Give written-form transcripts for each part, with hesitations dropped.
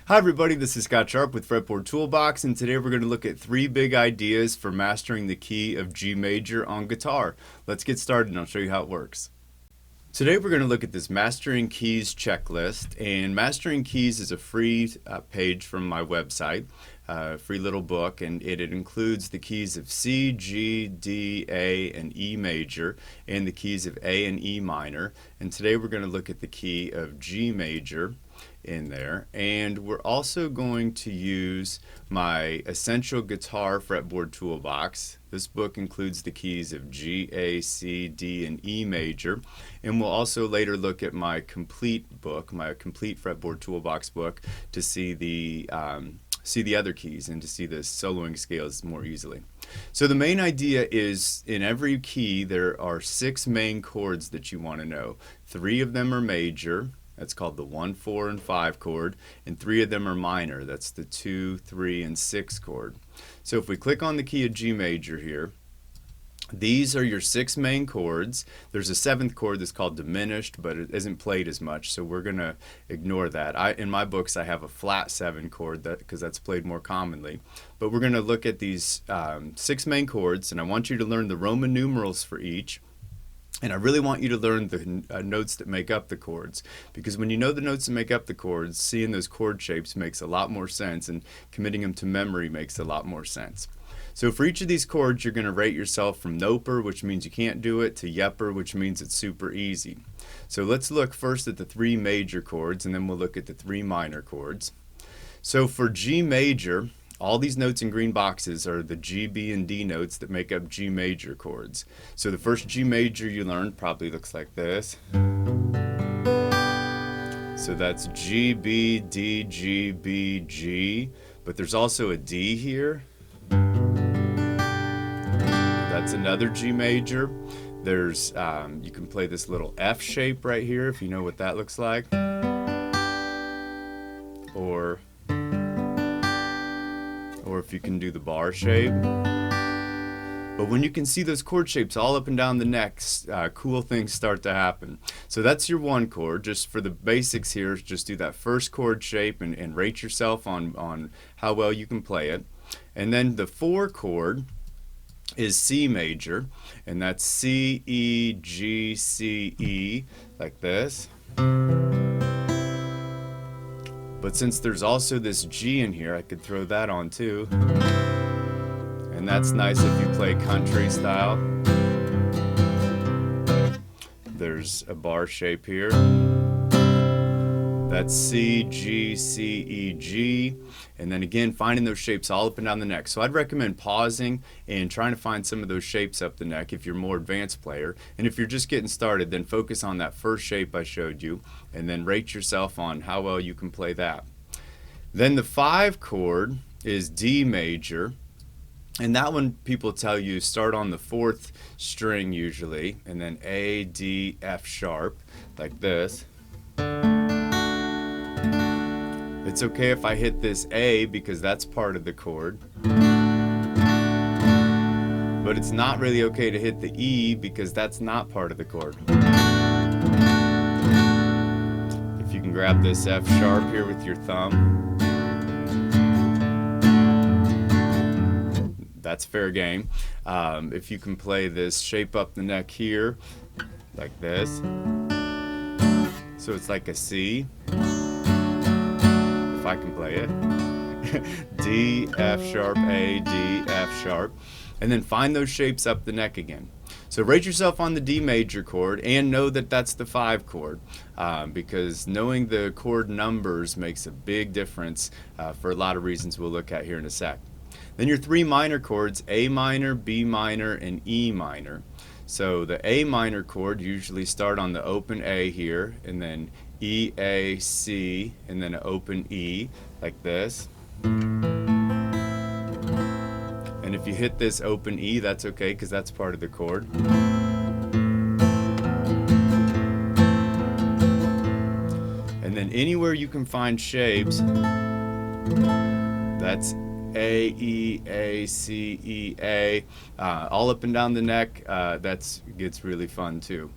Hi everybody, this is Scott Sharp with Fretboard Toolbox, and today we're going to look at 3 big ideas for mastering the key of G major on guitar. Let's get started and I'll show you how it works. Today we're going to look at this Mastering Keys checklist, and Mastering Keys is a free page from my website, free little book, and it includes the keys of C, G, D, A, and E major, and the keys of A and E minor. And today we're going to look at the key of G major in there, and we're also going to use my Essential Guitar Fretboard Toolbox. This book includes the keys of G, A, C, D, and E major, and we'll also later look at my complete book, my complete Fretboard Toolbox book, to see the other keys and to see the soloing scales more easily. So the main idea is in every key there are 6 main chords that you want to know. 3 of them are major. That's called the 1, 4, and 5 chord, and 3 of them are minor. That's the 2, 3, and 6 chord. So if we click on the key of G major here, these are your 6 main chords. There's a 7th chord that's called diminished, but it isn't played as much, so we're going to ignore that. In my books I have a flat 7 chord because that's played more commonly. But we're going to look at these 6 main chords, and I want you to learn the Roman numerals for each. And I really want you to learn the notes that make up the chords, because when you know the notes that make up the chords, seeing those chord shapes makes a lot more sense, and committing them to memory makes a lot more sense. So for each of these chords, you're going to rate yourself from noper, which means you can't do it, to yepper, which means it's super easy. So let's look first at the 3 major chords, and then we'll look at the 3 minor chords. So for G major, all these notes in green boxes are the G, B, and D notes that make up G major chords. So the first G major you learned probably looks like this. So that's G, B, D, G, B, G. But there's also a D here. That's another G major. There's, you can play this little F shape right here if you know what that looks like. Or if you can do the bar shape. But when you can see those chord shapes all up and down the neck, cool things start to happen. So that's your 1 chord. Just for the basics here, just do that first chord shape and rate yourself on how well you can play it. And then the 4 chord is C major, and that's C, E, G, C, E, like this. But since there's also this G in here, I could throw that on too. And that's nice if you play country style. There's a bar shape here. That's C, G, C, E, G. And then again, finding those shapes all up and down the neck. So I'd recommend pausing and trying to find some of those shapes up the neck if you're a more advanced player. And if you're just getting started, then focus on that first shape I showed you, and then rate yourself on how well you can play that. Then the 5 chord is D major. And that one, people tell you start on the 4th string usually, and then A, D, F sharp, like this. It's okay if I hit this A because that's part of the chord. But it's not really okay to hit the E because that's not part of the chord. If you can grab this F sharp here with your thumb, that's fair game. If you can play this shape up the neck here, like this, so it's like a C, if I can play it, D, F sharp, A, D, F sharp, and then find those shapes up the neck again. So rate yourself on the D major chord, and know that that's the 5 chord, because knowing the chord numbers makes a big difference for a lot of reasons we'll look at here in a sec. Then your 3 minor chords, A minor, B minor, and E minor. So the A minor chord usually start on the open A here, and then E, A, C, and then an open E, like this. And if you hit this open E, that's okay because that's part of the chord. And then anywhere you can find shapes, that's A, E, A, C, E, A, all up and down the neck. That gets really fun too.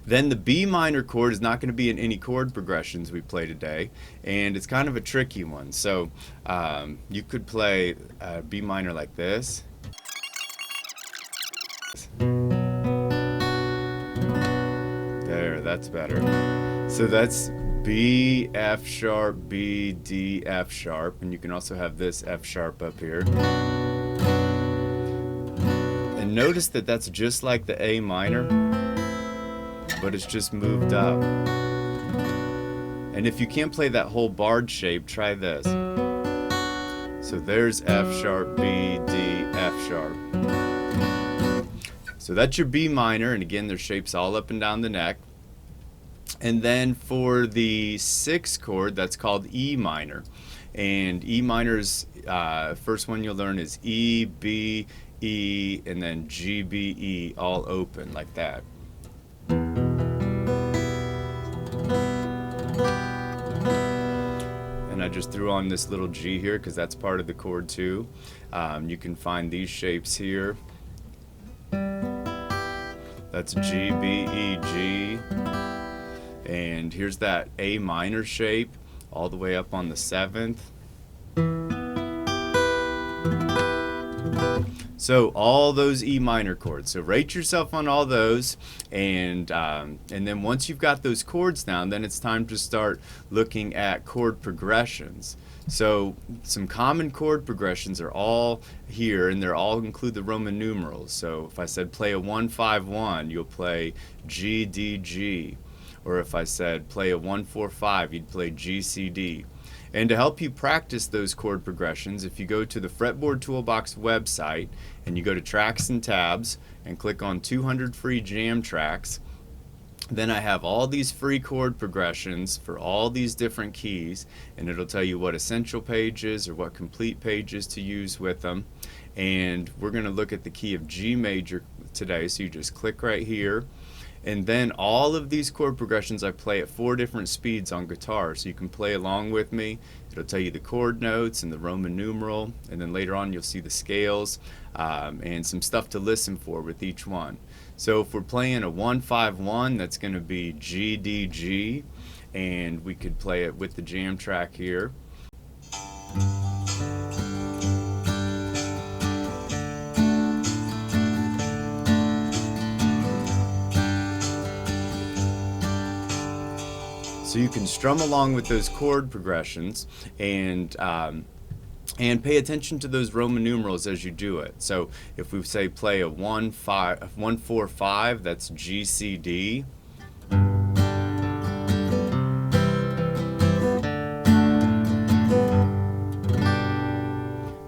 Then the B minor chord is not going to be in any chord progressions we play today, and it's kind of a tricky one. So you could play B minor like this. There, that's better. So that's B, F sharp, B, D, F sharp, and you can also have this F sharp up here. And notice that that's just like the A minor, but it's just moved up. And if you can't play that whole barred shape, try this. So there's F sharp, B, D, F sharp. So that's your B minor, and again, there's shapes all up and down the neck. And then for the sixth chord, that's called E minor. And E minor's first one you'll learn is E, B, E, and then G, B, E, all open like that. And I just threw on this little G here because that's part of the chord too. You can find these shapes here. That's G, B, E, G. And here's that A minor shape all the way up on the 7th. So all those E minor chords. So rate yourself on all those, and then once you've got those chords down, then it's time to start looking at chord progressions. So some common chord progressions are all here, and they all include the Roman numerals. So if I said play a 1-5-1, you'll play G, D, G. Or if I said play a 1-4-5, you'd play G, C, D. And to help you practice those chord progressions, if you go to the Fretboard Toolbox website and you go to Tracks and Tabs and click on 200 free jam tracks, then I have all these free chord progressions for all these different keys, and it'll tell you what essential pages or what complete pages to use with them. And we're going to look at the key of G major today, so you just click right here. And then all of these chord progressions I play at 4 different speeds on guitar, so you can play along with me. It'll tell you the chord notes and the Roman numeral, and then later on you'll see the scales and some stuff to listen for with each one. So if we're playing a 1-5-1, that's going to be G, D, G, and we could play it with the jam track here. So you can strum along with those chord progressions and pay attention to those Roman numerals as you do it. So if we say play a 1-4-5, that's G, C, D.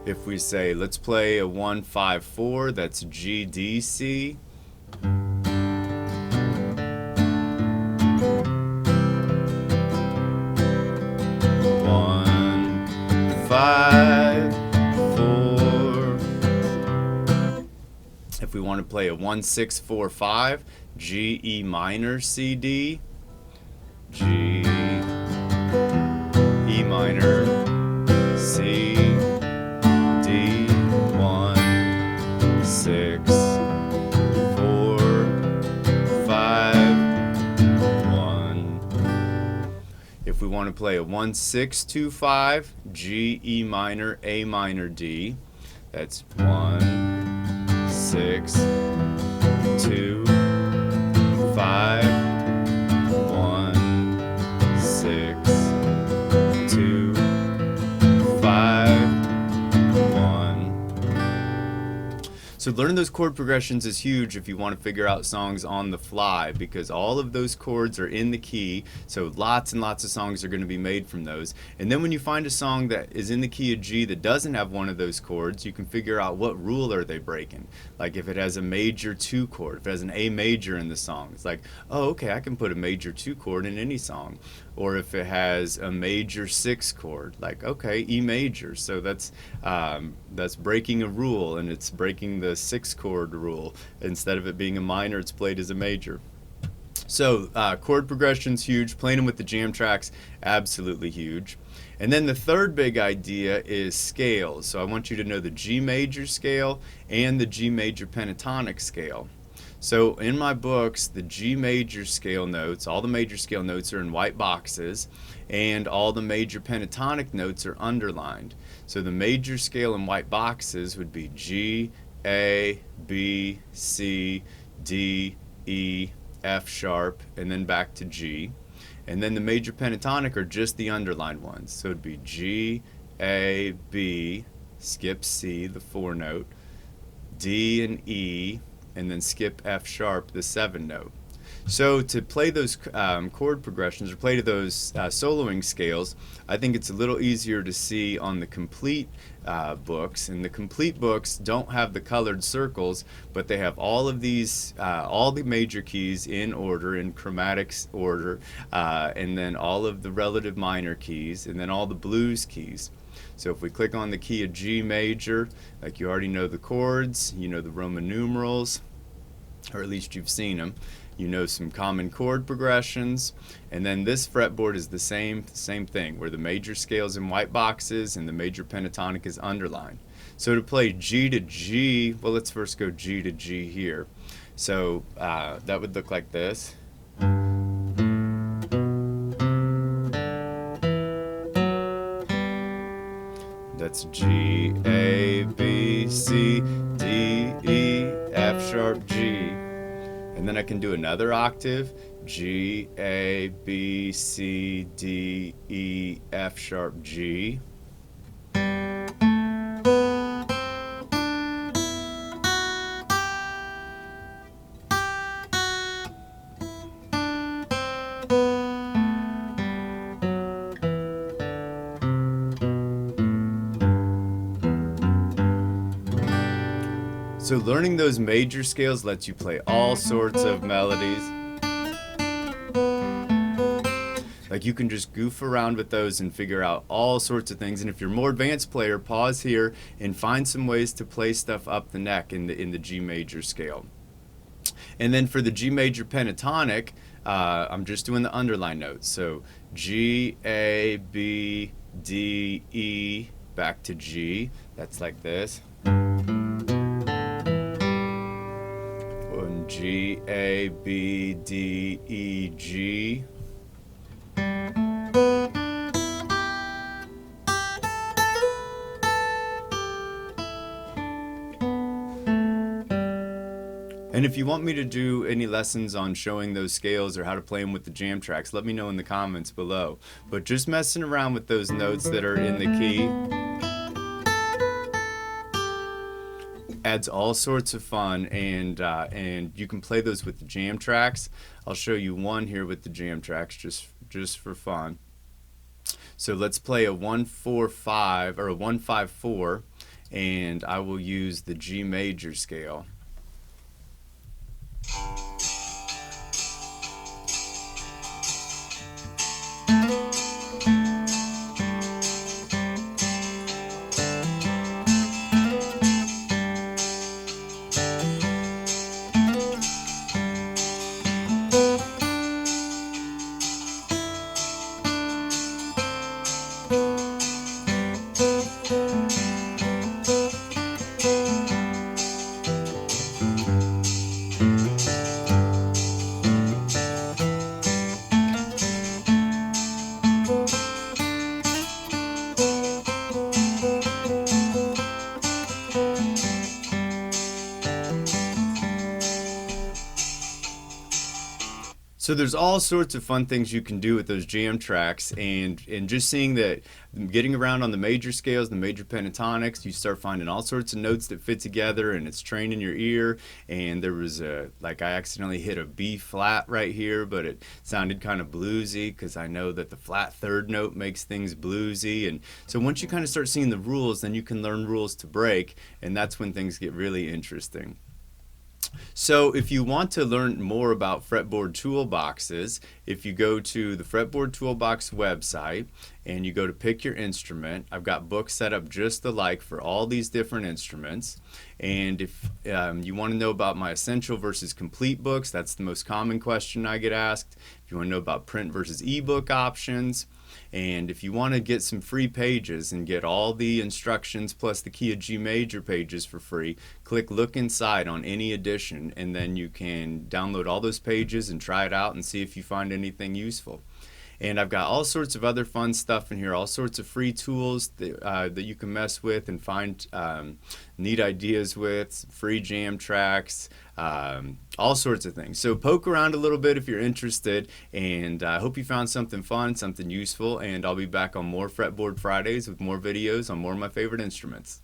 If we say let's play a 1-5-4, that's G, D, C. 5, 4. If we want to play a 1-6-4-5, G, E minor, C, D, G, E minor, C, D, 1, 6, 4, 5, 1. If we want to play a 1-6-2-5, G, E minor, A minor, D, that's 1, 6, 2, 5, 1, 6, 2, 5, 1. So learning those chord progressions is huge if you want to figure out songs on the fly, because all of those chords are in the key, so lots and lots of songs are going to be made from those. And then when you find a song that is in the key of G that doesn't have one of those chords, you can figure out what rule are they breaking. Like if it has a major 2 chord, if it has an A major in the song, it's like, oh, okay, I can put a major 2 chord in any song. Or if it has a major 6 chord, like, okay, E major, so that's breaking a rule, and it's breaking the 6 chord rule. Instead of it being a minor, it's played as a major. So chord progression's huge. Playing them with the jam tracks, absolutely huge. And then the third big idea is scales. So I want you to know the G major scale and the G major pentatonic scale. So in my books, the G major scale notes, all the major scale notes are in white boxes, and all the major pentatonic notes are underlined. So the major scale in white boxes would be G, A, B, C, D, E, F sharp, and then back to G. And then the major pentatonic are just the underlined ones. So it'd be G, A, B, skip C, the 4 note, D and E, and then skip F sharp, the 7 note. So to play those chord progressions or play to those soloing scales, I think it's a little easier to see on the complete books. And the complete books don't have the colored circles, but they have all of these, all the major keys in order, in chromatic order, and then all of the relative minor keys, and then all the blues keys. So if we click on the key of G major, like you already know the chords, you know the Roman numerals, or at least you've seen them. You know some common chord progressions, and then this fretboard is the same thing, where the major scale's in white boxes and the major pentatonic is underlined. So to play G to G, well, let's first go G to G here. So that would look like this. That's G, A, B, C, D, E, F sharp, G. And then I can do another octave, G, A, B, C, D, E, F sharp, G. So learning those major scales lets you play all sorts of melodies. Like you can just goof around with those and figure out all sorts of things. And if you're a more advanced player, pause here and find some ways to play stuff up the neck in the G major scale. And then for the G major pentatonic, I'm just doing the underline notes. So G, A, B, D, E, back to G. That's like this. G, A, B, D, E, G. And if you want me to do any lessons on showing those scales or how to play them with the jam tracks, let me know in the comments below. But just messing around with those notes that are in the key adds all sorts of fun, and you can play those with the jam tracks. I'll show you one here with the jam tracks just for fun. So let's play a 1-4-5 or a 1-5-4, and I will use the G major scale. So there's all sorts of fun things you can do with those jam tracks, and just seeing that, getting around on the major scales, the major pentatonics, you start finding all sorts of notes that fit together, and it's training your ear. And there was like I accidentally hit a B flat right here, but it sounded kind of bluesy because I know that the flat third note makes things bluesy. And so once you kind of start seeing the rules, then you can learn rules to break, and that's when things get really interesting. So if you want to learn more about fretboard toolboxes, if you go to the Fretboard Toolbox website and you go to pick your instrument, I've got books set up just alike for all these different instruments. And if you want to know about my essential versus complete books, that's the most common question I get asked. If you want to know about print versus ebook options, And if you want to get some free pages and get all the instructions plus the key of G major pages for free, click Look Inside on any edition, and then you can download all those pages and try it out and see if you find anything useful. And I've got all sorts of other fun stuff in here, all sorts of free tools that you can mess with and find neat ideas with, free jam tracks, all sorts of things. So poke around a little bit if you're interested, and I hope you found something fun, something useful, and I'll be back on more Fretboard Fridays with more videos on more of my favorite instruments.